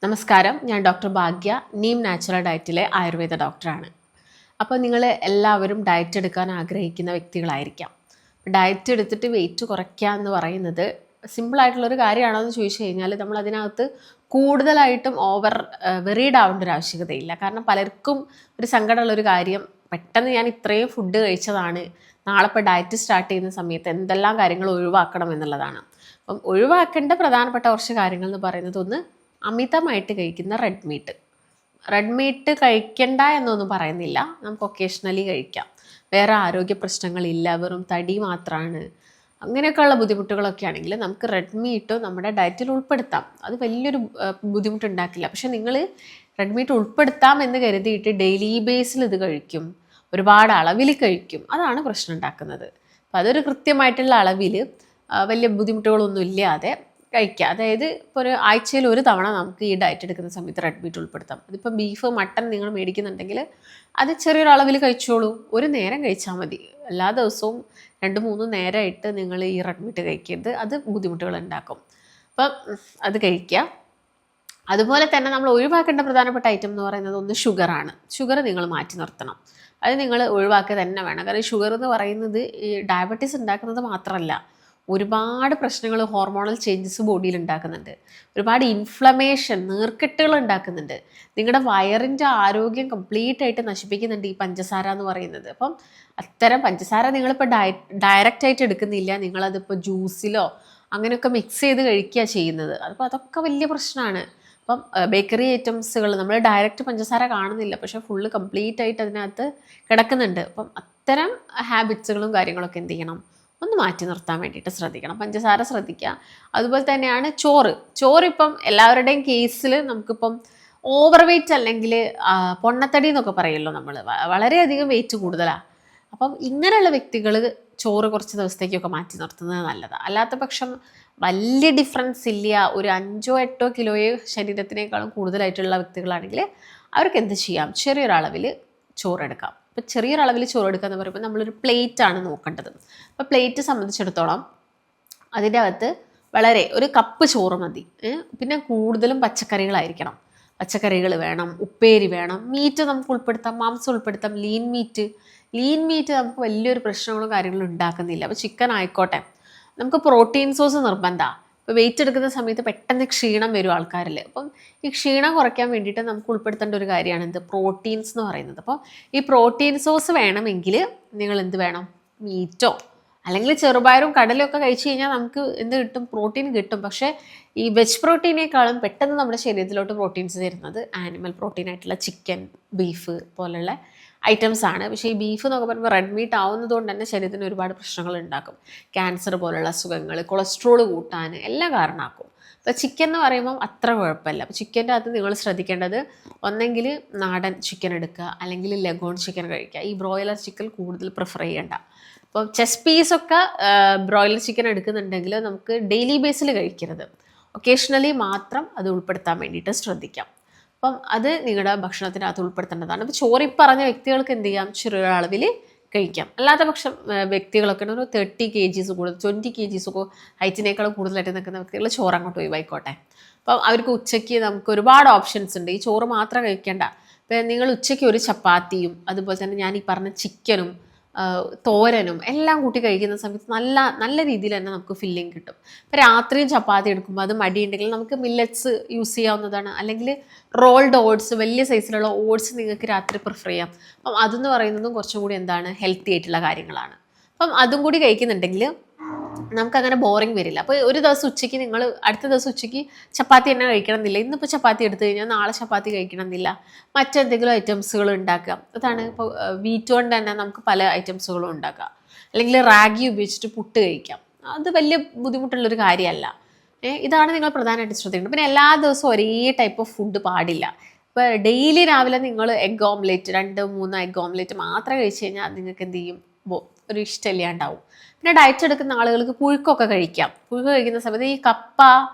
നമസ്കാരം, ഞാൻ ഡോക്ടർ ഭാഗ്യ, നീം നാച്ചുറൽ ഡയറ്റിലെ ആയുർവേദ ഡോക്ടറാണ്. അപ്പോൾ നിങ്ങൾ എല്ലാവരും ഡയറ്റ് എടുക്കാൻ ആഗ്രഹിക്കുന്ന വ്യക്തികളായിരിക്കാം. ഡയറ്റ് എടുത്തിട്ട് വെയിറ്റ് കുറയ്ക്കുക എന്ന് പറയുന്നത് സിമ്പിളായിട്ടുള്ളൊരു കാര്യമാണോ എന്ന് ചോദിച്ചു കഴിഞ്ഞാൽ നമ്മൾ അതിനകത്ത് കൂടുതലായിട്ടും വെറീഡ് ആവേണ്ട ഒരു ആവശ്യകതയില്ല. കാരണം പലർക്കും ഒരു സങ്കടമുള്ളൊരു കാര്യം, പെട്ടെന്ന് ഞാൻ ഇത്രയും ഫുഡ് കഴിച്ചതാണ്, നാളെ ഇപ്പോൾ ഡയറ്റ് സ്റ്റാർട്ട് ചെയ്യുന്ന സമയത്ത് എന്തെല്ലാം കാര്യങ്ങൾ ഒഴിവാക്കണം എന്നുള്ളതാണ്. അപ്പം ഒഴിവാക്കേണ്ട പ്രധാനപ്പെട്ട കുറച്ച് കാര്യങ്ങൾ എന്ന് പറയുന്നത്, ഒന്ന്, അമിതമായിട്ട് കഴിക്കുന്ന റെഡ് മീറ്റ് കഴിക്കണ്ട എന്നൊന്നും പറയുന്നില്ല, നമുക്ക് ഒക്കേഷണലി കഴിക്കാം. വേറെ ആരോഗ്യ പ്രശ്നങ്ങളില്ല, വെറും തടി മാത്രമാണ്, അങ്ങനെയൊക്കെയുള്ള ബുദ്ധിമുട്ടുകളൊക്കെ ആണെങ്കിൽ നമുക്ക് റെഡ് മീറ്റ് നമ്മുടെ ഡയറ്റിൽ ഉൾപ്പെടുത്താം. അത് വലിയൊരു ബുദ്ധിമുട്ടുണ്ടാക്കില്ല. പക്ഷെ നിങ്ങൾ റെഡ് മീറ്റ് ഉൾപ്പെടുത്താം എന്ന് കരുതിയിട്ട് ഡെയിലി ബേസിൽ ഇത് കഴിക്കും, ഒരുപാട് അളവിൽ കഴിക്കും, അതാണ് പ്രശ്നം ഉണ്ടാക്കുന്നത്. അപ്പോൾ അതൊരു കൃത്യമായിട്ടുള്ള അളവിൽ വലിയ ബുദ്ധിമുട്ടുകളൊന്നും ഇല്ലാതെ കഴിക്കുക. അതായത് ഇപ്പോൾ ഒരു ആഴ്ചയിൽ ഒരു തവണ നമുക്ക് ഈ ഡയറ്റ് എടുക്കുന്ന സമയത്ത് റെഡ് മീറ്റ് ഉൾപ്പെടുത്താം. അതിപ്പോൾ ബീഫ്, മട്ടൺ നിങ്ങൾ മേടിക്കുന്നുണ്ടെങ്കിൽ അത് ചെറിയൊരു അളവിൽ കഴിച്ചോളൂ, ഒരു നേരം കഴിച്ചാൽ മതി. എല്ലാ ദിവസവും 2-3 നേരമായിട്ട് നിങ്ങൾ ഈ റെഡ് മീറ്റ് കഴിക്കരുത്, അത് ബുദ്ധിമുട്ടുകൾ ഉണ്ടാക്കും. അപ്പം അത് കഴിക്കുക. അതുപോലെ തന്നെ നമ്മൾ ഒഴിവാക്കേണ്ട പ്രധാനപ്പെട്ട ഐറ്റം എന്ന് പറയുന്നത്, ഒന്ന്, ഷുഗറാണ്. ഷുഗർ നിങ്ങൾ മാറ്റി നിർത്തണം, അത് നിങ്ങൾ ഒഴിവാക്കുക തന്നെ വേണം. കാരണം ഷുഗർ എന്ന് പറയുന്നത് ഈ ഡയബറ്റീസ് ഉണ്ടാക്കുന്നത് മാത്രമല്ല, ഒരുപാട് പ്രശ്നങ്ങൾ, ഹോർമോണൽ ചേഞ്ചസ് ബോഡിയിൽ ഉണ്ടാക്കുന്നുണ്ട്, ഒരുപാട് ഇൻഫ്ലമേഷൻ, നീർക്കെട്ടുകൾ ഉണ്ടാക്കുന്നുണ്ട്, നിങ്ങളുടെ വയറിൻ്റെ ആരോഗ്യം കംപ്ലീറ്റ് ആയിട്ട് നശിപ്പിക്കുന്നുണ്ട് ഈ പഞ്ചസാര എന്ന് പറയുന്നത്. അപ്പം അത്തരം പഞ്ചസാര നിങ്ങളിപ്പോൾ ഡയറക്റ്റായിട്ട് എടുക്കുന്നില്ല, നിങ്ങളതിപ്പോൾ ജ്യൂസിലോ അങ്ങനെയൊക്കെ മിക്സ് ചെയ്ത് കഴിക്കുക ചെയ്യുന്നത്. അപ്പോൾ അതൊക്കെ വലിയ പ്രശ്നമാണ്. അപ്പം ബേക്കറി ഐറ്റംസുകൾ നമ്മൾ ഡയറക്റ്റ് പഞ്ചസാര കാണുന്നില്ല, പക്ഷേ ഫുള്ള് കംപ്ലീറ്റ് ആയിട്ട് അതിനകത്ത് കിടക്കുന്നുണ്ട്. അപ്പം അത്തരം ഹാബിറ്റ്സുകളും കാര്യങ്ങളൊക്കെ എന്ത് ചെയ്യണം, ഒന്ന് മാറ്റി നിർത്താൻ വേണ്ടിയിട്ട് ശ്രദ്ധിക്കണം. പഞ്ചസാര ശ്രദ്ധിക്കുക. അതുപോലെ തന്നെയാണ് ചോറിപ്പം എല്ലാവരുടെയും കേസിൽ നമുക്കിപ്പം ഓവർ വെയ്റ്റ് അല്ലെങ്കിൽ പൊണ്ണത്തടി എന്നൊക്കെ പറയുമല്ലോ നമ്മൾ, വളരെയധികം വെയിറ്റ് കൂടുതലാണ്. അപ്പം ഇങ്ങനെയുള്ള വ്യക്തികൾ ചോറ് കുറച്ച് ദിവസത്തേക്കൊക്കെ മാറ്റി നിർത്തുന്നത് നല്ലതാണ്. അല്ലാത്ത പക്ഷം വലിയ ഡിഫറൻസ് ഇല്ല, ഒരു 5-8 കിലോയോ ശരീരത്തിനേക്കാളും കൂടുതലായിട്ടുള്ള വ്യക്തികളാണെങ്കിൽ അവർക്ക് എന്ത് ചെയ്യാം, ചെറിയൊരളവിൽ ചോറെടുക്കാം. ഇപ്പോൾ ചെറിയൊരളവിൽ ചോറെടുക്കുക എന്ന് പറയുമ്പോൾ നമ്മളൊരു പ്ലേറ്റാണ് നോക്കേണ്ടത്. അപ്പോൾ പ്ലേറ്റ് സംബന്ധിച്ചിടത്തോളം അതിൻ്റെ അകത്ത് ഒരു കപ്പ് ചോറ് മതി. പിന്നെ കൂടുതലും പച്ചക്കറികളായിരിക്കണം, പച്ചക്കറികൾ വേണം, ഉപ്പേരി വേണം, മീറ്റ് നമുക്ക് ഉൾപ്പെടുത്താം, മാംസം ഉൾപ്പെടുത്താം. ലീൻ മീറ്റ് നമുക്ക് വലിയൊരു പ്രശ്നങ്ങളും കാര്യങ്ങളും ഉണ്ടാക്കുന്നില്ല. അപ്പോൾ ചിക്കൻ ആയിക്കോട്ടെ. നമുക്ക് പ്രോട്ടീൻ സോഴ്സ് നിർബന്ധമാണ്. ഇപ്പോൾ വെയിറ്റ് എടുക്കുന്ന സമയത്ത് പെട്ടെന്ന് ക്ഷീണം വരും ആൾക്കാരിൽ. അപ്പം ഈ ക്ഷീണം കുറയ്ക്കാൻ വേണ്ടിയിട്ട് നമുക്ക് ഉൾപ്പെടുത്തേണ്ട ഒരു കാര്യമാണ് എന്ത്, പ്രോട്ടീൻസ് എന്ന് പറയുന്നത്. അപ്പോൾ ഈ പ്രോട്ടീൻ സോഴ്സ് വേണമെങ്കിൽ നിങ്ങൾ എന്ത് വേണം, മീറ്റോ അല്ലെങ്കിൽ ചെറുപയറും കടലും ഒക്കെ കഴിച്ചു കഴിഞ്ഞാൽ നമുക്ക് എന്ത് കിട്ടും, പ്രോട്ടീൻ കിട്ടും. പക്ഷേ ഈ വെജ് പ്രോട്ടീനേക്കാളും പെട്ടെന്ന് നമ്മുടെ ശരീരത്തിലോട്ട് പ്രോട്ടീൻസ് തരുന്നത് ആനിമൽ പ്രോട്ടീൻ ആയിട്ടുള്ള ചിക്കൻ, ബീഫ് പോലുള്ള ഐറ്റംസ് ആണ്. പക്ഷേ ഈ ബീഫ് എന്നൊക്കെ പറയുമ്പോൾ റെഡ് മീറ്റ് ആവുന്നതുകൊണ്ട് തന്നെ ശരീരത്തിന് ഒരുപാട് പ്രശ്നങ്ങൾ ഉണ്ടാക്കും. ക്യാൻസർ പോലുള്ള അസുഖങ്ങൾ, കൊളസ്ട്രോൾ കൂട്ടാൻ എല്ലാം കാരണമാക്കും. അപ്പോൾ ചിക്കൻ എന്ന് പറയുമ്പം അത്ര കുഴപ്പമില്ല. അപ്പോൾ ചിക്കൻ്റെ അകത്ത് നിങ്ങൾ ശ്രദ്ധിക്കേണ്ടത്, ഒന്നെങ്കിൽ നാടൻ ചിക്കൻ എടുക്കുക, അല്ലെങ്കിൽ ലഗോൺ ചിക്കൻ കഴിക്കുക. ഈ ബ്രോയിലർ ചിക്കൻ കൂടുതൽ പ്രിഫർ ചെയ്യേണ്ട. അപ്പോൾ ചെസ്റ്റ് പീസൊക്കെ ബ്രോയിലർ ചിക്കൻ എടുക്കുന്നുണ്ടെങ്കിൽ നമുക്ക് ഡെയിലി ബേസിൽ കഴിക്കരുത്, ഒക്കേഷണലി മാത്രം അത് ഉൾപ്പെടുത്താൻ വേണ്ടിയിട്ട് ശ്രദ്ധിക്കാം. അപ്പം അത് നിങ്ങളുടെ ഭക്ഷണത്തിനകത്ത് ഉൾപ്പെടുത്തേണ്ടതാണ്. അപ്പോൾ ചോറി പറഞ്ഞ വ്യക്തികൾക്ക് എന്ത് ചെയ്യാം, ചെറിയ അളവിൽ കഴിക്കാം. അല്ലാത്ത പക്ഷം വ്യക്തികളൊക്കെ ഒരു 30 kgs കൂടുതൽ, 20 kgs ഒക്കെ ഹൈറ്റിനേക്കാളും കൂടുതലായിട്ട് നിൽക്കുന്ന വ്യക്തികൾ ചോറ് അങ്ങോട്ട് ഒഴിവായിക്കോട്ടെ. അപ്പം അവർക്ക് ഉച്ചയ്ക്ക് നമുക്ക് ഒരുപാട് ഓപ്ഷൻസ് ഉണ്ട്. ഈ ചോറ് മാത്രം കഴിക്കേണ്ട. ഇപ്പം നിങ്ങൾ ഉച്ചയ്ക്ക് ഒരു ചപ്പാത്തിയും അതുപോലെ തന്നെ ഞാൻ ഈ പറഞ്ഞ ചിക്കനും തോരനും എല്ലാം കൂട്ടി കഴിക്കുന്ന സമയത്ത് നല്ല രീതിയിൽ തന്നെ നമുക്ക് ഫില്ലിങ് കിട്ടും. ഇപ്പോൾ രാത്രിയും ചപ്പാത്തി എടുക്കുമ്പോൾ അത് മടിയുണ്ടെങ്കിൽ നമുക്ക് മില്ലറ്റ്സ് യൂസ് ചെയ്യാവുന്നതാണ്. അല്ലെങ്കിൽ റോൾഡ് ഓട്സ്, വലിയ സൈസിലുള്ള ഓട്സ് നിങ്ങൾക്ക് രാത്രി പ്രിഫർ ചെയ്യാം. അപ്പം അതെന്ന് പറയുന്നതും കുറച്ചും കൂടി എന്താണ്, ഹെൽത്തി ആയിട്ടുള്ള കാര്യങ്ങളാണ്. അപ്പം അതും കൂടി കഴിക്കുന്നുണ്ടെങ്കിൽ നമുക്കങ്ങനെ ബോറിങ് വരില്ല. അപ്പോൾ ഒരു ദിവസം ഉച്ചയ്ക്ക് നിങ്ങൾ അടുത്ത ദിവസം ഉച്ചയ്ക്ക് ചപ്പാത്തി തന്നെ കഴിക്കണം എന്നില്ല. ഇന്നിപ്പോൾ ചപ്പാത്തി എടുത്തു കഴിഞ്ഞാൽ നാളെ ചപ്പാത്തി കഴിക്കണം എന്നില്ല, മറ്റെന്തെങ്കിലും ഐറ്റംസുകൾ ഉണ്ടാക്കുക. അതാണ് ഇപ്പോൾ വീറ്റ് കൊണ്ട് തന്നെ നമുക്ക് പല ഐറ്റംസുകളും ഉണ്ടാക്കാം. അല്ലെങ്കിൽ റാഗി ഉപയോഗിച്ചിട്ട് പുട്ട് കഴിക്കാം. അത് വലിയ ബുദ്ധിമുട്ടുള്ളൊരു കാര്യമല്ല. ഇതാണ് നിങ്ങൾ പ്രധാനമായിട്ട് ശ്രദ്ധിക്കുന്നത്. പിന്നെ എല്ലാ ദിവസവും ഒരേ ടൈപ്പ് ഓഫ് ഫുഡ് പാടില്ല. ഇപ്പോൾ ഡെയിലി രാവിലെ നിങ്ങൾ എഗ് ഓംലേറ്റ്, 2-3 എഗ് ഓംലേറ്റ് മാത്രം കഴിച്ച് കഴിഞ്ഞാൽ നിങ്ങൾക്ക് എന്ത് ചെയ്യും, ഒരു ഇഷ്ടമില്ലാണ്ടാവും. പിന്നെ ഡയറ്റ് എടുക്കുന്ന ആളുകൾക്ക് പുഴുക്കൊക്കെ കഴിക്കാം. പുഴുക്ക് കഴിക്കുന്ന സമയത്ത് ഈ കപ്പ,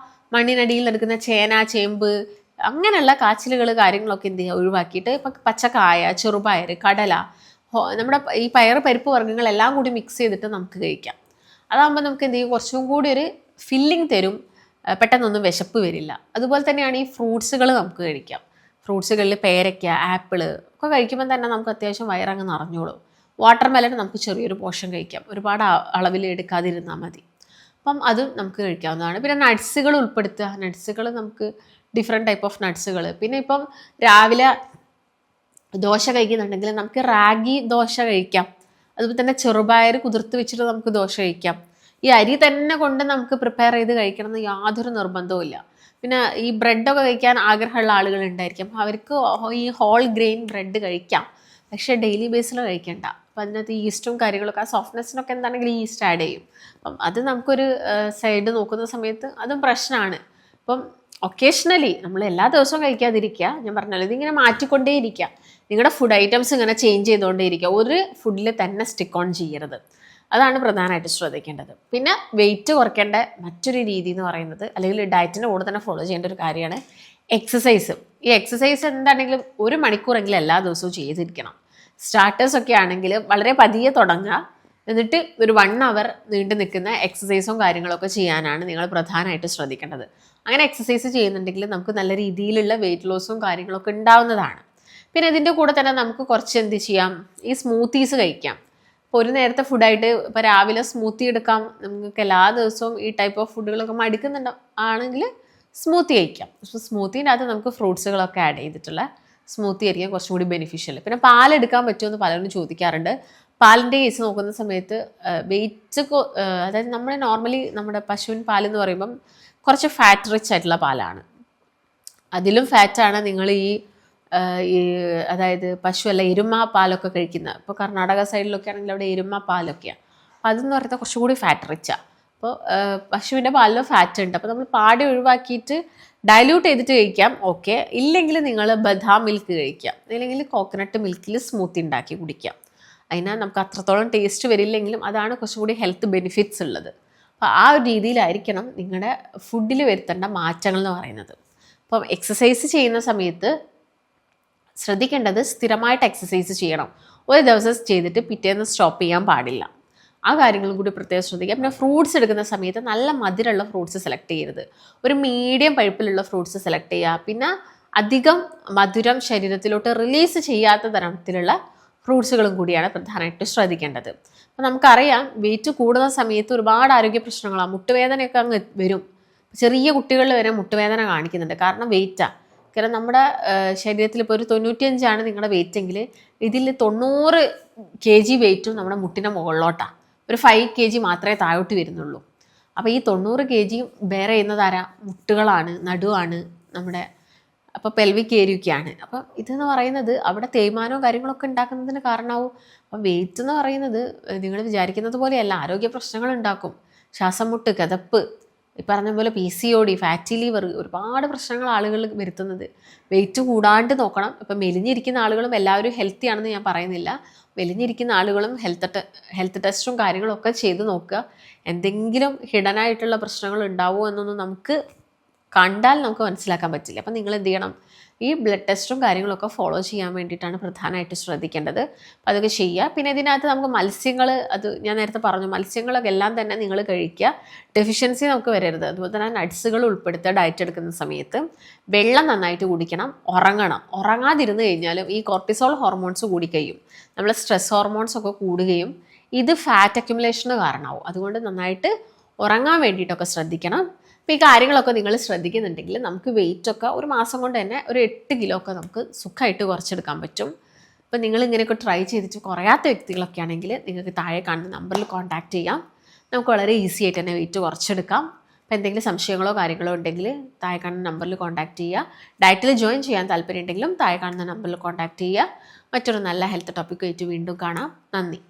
മണ്ണിനടിയിൽ നടക്കുന്ന ചേന, ചേമ്പ്, അങ്ങനെയുള്ള കാച്ചിലുകൾ കാര്യങ്ങളൊക്കെ എന്ത് ചെയ്യുക, ഒഴിവാക്കിയിട്ട് ഇപ്പം പച്ചക്കായ, ചെറുപയർ, കടല, നമ്മുടെ ഈ പരിപ്പ് വർഗ്ഗങ്ങളെല്ലാം കൂടി മിക്സ് ചെയ്തിട്ട് നമുക്ക് കഴിക്കാം. അതാകുമ്പോൾ നമുക്ക് എന്ത് ചെയ്യും, കുറച്ചും കൂടി ഒരു ഫില്ലിങ് തരും. പെട്ടെന്നൊന്നും വിശപ്പ് വരില്ല. അതുപോലെ തന്നെയാണ് ഈ ഫ്രൂട്ട്സുകൾ നമുക്ക് കഴിക്കാം. ഫ്രൂട്ട്സുകളിൽ പേരയ്ക്ക, ആപ്പിള് ഒക്കെ കഴിക്കുമ്പോൾ തന്നെ നമുക്ക് അത്യാവശ്യം വയറങ്ങ് നിറഞ്ഞോളും. വാട്ടർ മെലൺ നമുക്ക് ചെറിയൊരു പോർഷൻ കഴിക്കാം, ഒരുപാട് അളവിൽ എടുക്കാതിരുന്നാൽ മതി. അപ്പം അതും നമുക്ക് കഴിക്കാവുന്നതാണ്. പിന്നെ നട്ട്സുകൾ ഉൾപ്പെടുത്തുക. നട്ട്സുകൾ നമുക്ക് ഡിഫറെൻറ്റ് ടൈപ്പ് ഓഫ് നട്ട്സുകൾ. പിന്നെ ഇപ്പം രാവിലെ ദോശ കഴിക്കുന്നുണ്ടെങ്കിൽ നമുക്ക് റാഗി ദോശ കഴിക്കാം. അതുപോലെ തന്നെ ചെറുപയർ കുതിർത്ത് വെച്ചിട്ട് നമുക്ക് ദോശ കഴിക്കാം. ഈ അരി തന്നെ കൊണ്ട് നമുക്ക് പ്രിപ്പയർ ചെയ്ത് കഴിക്കണം എന്ന് യാതൊരു നിർബന്ധവും ഇല്ല. പിന്നെ ഈ ബ്രെഡൊക്കെ കഴിക്കാൻ ആഗ്രഹമുള്ള ആളുകൾ ഉണ്ടായിരിക്കും, അപ്പോൾ അവർക്ക് ഈ ഹോൾ ഗ്രെയിൻ ബ്രെഡ് കഴിക്കാം, പക്ഷേ ഡെയിലി ബേസിൽ കഴിക്കേണ്ട. അപ്പം അതിനകത്ത് ഈസ്റ്റും കാര്യങ്ങളൊക്കെ, ആ സോഫ്റ്റ്നെസ്സിനൊക്കെ എന്താണെങ്കിലും ഈസ്റ്റ് ആഡ് ചെയ്യും. അപ്പം അത് നമുക്കൊരു സൈഡ് നോക്കുന്ന സമയത്ത് അതും പ്രശ്നമാണ്. അപ്പം ഒക്കേഷണലി നമ്മൾ എല്ലാ ദിവസവും കഴിക്കാതിരിക്കുക. ഞാൻ പറഞ്ഞല്ലോ, ഇതിങ്ങനെ മാറ്റിക്കൊണ്ടേയിരിക്കുക. നിങ്ങളുടെ ഫുഡ് ഐറ്റംസ് ഇങ്ങനെ ചേഞ്ച് ചെയ്തുകൊണ്ടേയിരിക്കുക. ഒരു ഫുഡിൽ തന്നെ സ്റ്റിക്ക് ഓൺ ചെയ്യരുത്. അതാണ് പ്രധാനമായിട്ട് ശ്രദ്ധിക്കേണ്ടത്. പിന്നെ വെയിറ്റ് കുറയ്ക്കേണ്ട മറ്റൊരു രീതി എന്ന് പറയുന്നത്, അല്ലെങ്കിൽ ഡയറ്റിൻ്റെ കൂടെ തന്നെ ഫോളോ ചെയ്യേണ്ട ഒരു കാര്യമാണ് എക്സസൈസ്. ഈ എക്സസൈസ് എന്താണെങ്കിലും 1 മണിക്കൂറെങ്കിലും എല്ലാ ദിവസവും ചെയ്തിരിക്കണം. സ്റ്റാർട്ടേഴ്സൊക്കെ ആണെങ്കിൽ വളരെ പതിയെ തുടങ്ങുക, എന്നിട്ട് ഒരു 1 അവർ നീണ്ടു നിൽക്കുന്ന എക്സസൈസും കാര്യങ്ങളൊക്കെ ചെയ്യാനാണ് നിങ്ങൾ പ്രധാനമായിട്ട് ശ്രദ്ധിക്കേണ്ടത്. അങ്ങനെ എക്സസൈസ് ചെയ്യുന്നുണ്ടെങ്കിൽ നമുക്ക് നല്ല രീതിയിലുള്ള വെയിറ്റ് ലോസും കാര്യങ്ങളൊക്കെ ഉണ്ടാവുന്നതാണ്. പിന്നെ ഇതിൻ്റെ കൂടെ തന്നെ നമുക്ക് കുറച്ച് എന്ത് ചെയ്യാം, ഈ സ്മൂത്തീസ് കഴിക്കാം. ഇപ്പോൾ ഒരു നേരത്തെ ഫുഡായിട്ട് ഇപ്പോൾ രാവിലെ സ്മൂത്തി എടുക്കാം. നമുക്ക് എല്ലാ ദിവസവും ഈ ടൈപ്പ് ഓഫ് ഫുഡുകളൊക്കെ മടുക്കുന്നുണ്ട് ആണെങ്കിൽ സ്മൂത്തി കഴിക്കാം. പക്ഷേ സ്മൂത്തീൻ്റെ അകത്ത് നമുക്ക് ഫ്രൂട്ട്സുകളൊക്കെ ആഡ് ചെയ്തിട്ടുള്ള സ്മൂത്തി ആയിരിക്കും കുറച്ചും കൂടി ബെനിഫിഷ്യൽ. പിന്നെ പാലെടുക്കാൻ പറ്റുമെന്ന് പലരും ചോദിക്കാറുണ്ട്. പാലിൻ്റെ കേസ് നോക്കുന്ന സമയത്ത് വെയിറ്റ്, അതായത് നമ്മൾ നോർമലി നമ്മുടെ പശുവിൻ പാലെന്ന് പറയുമ്പം കുറച്ച് ഫാറ്റ് റിച്ച് ആയിട്ടുള്ള പാലാണ്. അതിലും ഫാറ്റാണ് നിങ്ങൾ ഈ അതായത് പശു അല്ല എരുമ പാലൊക്കെ കഴിക്കുന്നത്. ഇപ്പോൾ കർണാടക സൈഡിലൊക്കെ ആണെങ്കിൽ അവിടെ എരുമ പാലൊക്കെയാണ്. അപ്പോൾ അതെന്ന് പറയുന്നത് കുറച്ചുകൂടി ഫാറ്റ് റിച്ചാണ്. അപ്പോൾ പശുവിൻ്റെ പാലിലും ഫാറ്റ് ഉണ്ട്. അപ്പോൾ നമ്മൾ പാടി ഒഴിവാക്കിയിട്ട് ഡൈല്യൂട്ട് ചെയ്തിട്ട് കഴിക്കാം, ഓക്കെ. ഇല്ലെങ്കിൽ നിങ്ങൾ ബദാം മിൽക്ക് കഴിക്കാം, അല്ലെങ്കിൽ കോക്കനട്ട് മിൽക്കിൽ സ്മൂത്തി ഉണ്ടാക്കി കുടിക്കാം. അതിന് നമുക്ക് അത്രത്തോളം ടേസ്റ്റ് വരില്ലെങ്കിലും അതാണ് കുറച്ചുകൂടി ഹെൽത്ത് ബെനിഫിറ്റ്സ് ഉള്ളത്. അപ്പോൾ ആ ഒരു രീതിയിലായിരിക്കണം നിങ്ങളുടെ ഫുഡിൽ വരുത്തേണ്ട മാറ്റങ്ങൾ എന്ന് പറയുന്നത്. അപ്പം എക്സസൈസ് ചെയ്യുന്ന സമയത്ത് ശ്രദ്ധിക്കേണ്ടത് സ്ഥിരമായിട്ട് എക്സസൈസ് ചെയ്യണം. ഒരു ദിവസം ചെയ്തിട്ട് പിറ്റേന്ന് സ്റ്റോപ്പ് ചെയ്യാൻ പാടില്ല. ആ കാര്യങ്ങളും കൂടി പ്രത്യേകം ശ്രദ്ധിക്കുക. പിന്നെ ഫ്രൂട്ട്സ് എടുക്കുന്ന സമയത്ത് നല്ല മധുരമുള്ള ഫ്രൂട്ട്സ് സെലക്ട് ചെയ്യരുത്. ഒരു മീഡിയം പഴുപ്പിലുള്ള ഫ്രൂട്ട്സ് സെലക്ട് ചെയ്യുക. പിന്നെ അധികം മധുരം ശരീരത്തിലോട്ട് റിലീസ് ചെയ്യാത്ത തരത്തിലുള്ള ഫ്രൂട്ട്സുകളും കൂടിയാണ് പ്രധാനമായിട്ട് ശ്രദ്ധിക്കേണ്ടത്. അപ്പോൾ നമുക്കറിയാം, വെയിറ്റ് കൂടുന്ന സമയത്ത് ഒരുപാട് ആരോഗ്യ പ്രശ്നങ്ങളാണ്. മുട്ടുവേദനയൊക്കെ അങ്ങ് വരും. ചെറിയ കുട്ടികളിൽ വരെ മുട്ടുവേദന കാണിക്കുന്നുണ്ട്, കാരണം വെയിറ്റാണ്. കാരണം നമ്മുടെ ശരീരത്തിൽ ഇപ്പോൾ ഒരു 95 നിങ്ങളുടെ വെയിറ്റ് എങ്കിൽ ഇതിൽ 90 kg വെയിറ്റും നമ്മുടെ മുട്ടിൻ്റെ മുകളിലോട്ടാണ്. ഒരു 5 kg മാത്രമേ താഴോട്ട് വരുന്നുള്ളൂ. അപ്പോൾ ഈ 90 kg ബെയർ ചെയ്യുന്നത് ആരാ? മുട്ടുകളാണ്, നടുവാണ്, നമ്മുടെ അപ്പോൾ പെൽവിക് ഏരിയയൊക്കെയാണ്. അപ്പം ഇതെന്ന് പറയുന്നത് അവിടെ തേയ്മാനവും കാര്യങ്ങളൊക്കെ ഉണ്ടാക്കുന്നതിന് കാരണമാവും. അപ്പം വെയിറ്റ് എന്ന് പറയുന്നത് നിങ്ങൾ വിചാരിക്കുന്നത് പോലെയല്ല, ആരോഗ്യ പ്രശ്നങ്ങൾ ഉണ്ടാക്കും. ശ്വാസം മുട്ട്, കിതപ്പ്, ഈ പറഞ്ഞ പോലെ PCOD, ഫാറ്റി ലിവർ, ഒരുപാട് പ്രശ്നങ്ങൾ ആളുകൾ വരുത്തുന്നത്. വെയിറ്റ് കൂടാണ്ട് നോക്കണം. ഇപ്പം മെലിഞ്ഞിരിക്കുന്ന ആളുകളും എല്ലാവരും ഹെൽത്തി ആണെന്ന് ഞാൻ പറയുന്നില്ല. മെലിഞ്ഞിരിക്കുന്ന ആളുകളും ഹെൽത്ത് ടെസ്റ്റും കാര്യങ്ങളൊക്കെ ചെയ്ത് നോക്കുക. എന്തെങ്കിലും ഹിഡനായിട്ടുള്ള പ്രശ്നങ്ങൾ ഉണ്ടാവുമോ എന്നൊന്നും നമുക്ക് കണ്ടാൽ നമുക്ക് മനസ്സിലാക്കാൻ പറ്റില്ല. അപ്പം നിങ്ങൾ എന്ത് ചെയ്യണം, ഈ ബ്ലഡ് ടെസ്റ്റും കാര്യങ്ങളൊക്കെ ഫോളോ ചെയ്യാൻ വേണ്ടിയിട്ടാണ് പ്രധാനമായിട്ട് ശ്രദ്ധിക്കേണ്ടത്. അപ്പോൾ അതൊക്കെ ചെയ്യുക. പിന്നെ ഇതിനകത്ത് നമുക്ക് മത്സ്യങ്ങൾ, അത് ഞാൻ നേരത്തെ പറഞ്ഞു, മത്സ്യങ്ങളൊക്കെ എല്ലാം തന്നെ നിങ്ങൾ കഴിക്കുക. ഡെഫിഷ്യൻസി നമുക്ക് വരരുത്. അതുപോലെ തന്നെ നട്ട്സുകൾ ഉൾപ്പെടുത്തുക. ഡയറ്റ് എടുക്കുന്ന സമയത്ത് വെള്ളം നന്നായിട്ട് കുടിക്കണം, ഉറങ്ങണം. ഉറങ്ങാതിരുന്ന് കഴിഞ്ഞാലും ഈ കോർട്ടിസോൾ ഹോർമോൺസ് കൂടിക്കഴിയും, നമ്മൾ സ്ട്രെസ് ഹോർമോൺസ് ഒക്കെ കൂടുകയും ഇത് ഫാറ്റ് അക്യുമുലേഷന് കാരണമാവും. അതുകൊണ്ട് നന്നായിട്ട് ഉറങ്ങാൻ വേണ്ടിയിട്ടൊക്കെ ശ്രദ്ധിക്കണം. അപ്പോൾ ഈ കാര്യങ്ങളൊക്കെ നിങ്ങൾ ശ്രദ്ധിക്കുന്നുണ്ടെങ്കിൽ നമുക്ക് വെയിറ്റൊക്കെ ഒരു മാസം കൊണ്ട് തന്നെ ഒരു 8 കിലോ ഒക്കെ നമുക്ക് സുഖമായിട്ട് കുറച്ചെടുക്കാൻ പറ്റും. അപ്പോൾ നിങ്ങൾ ഇങ്ങനെയൊക്കെ ട്രൈ ചെയ്തിട്ട് കുറയാത്ത വ്യക്തികളൊക്കെ ആണെങ്കിൽ നിങ്ങൾക്ക് താഴെ കാണുന്ന നമ്പറിൽ കോൺടാക്റ്റ് ചെയ്യാം. നമുക്ക് വളരെ ഈസി ആയിട്ട് തന്നെ വെയിറ്റ് കുറച്ചെടുക്കാം. അപ്പോൾ എന്തെങ്കിലും സംശയങ്ങളോ കാര്യങ്ങളോ ഉണ്ടെങ്കിൽ താഴെ കാണുന്ന നമ്പറിൽ കോൺടാക്റ്റ് ചെയ്യുക. ഡയറ്റിൽ ജോയിൻ ചെയ്യാൻ താല്പര്യം ഉണ്ടെങ്കിലും താഴെ കാണുന്ന നമ്പറിൽ കോൺടാക്റ്റ് ചെയ്യുക. മറ്റൊരു നല്ല ഹെൽത്ത് ടോപ്പിക്കുമായിട്ട് വീണ്ടും കാണാം. നന്ദി.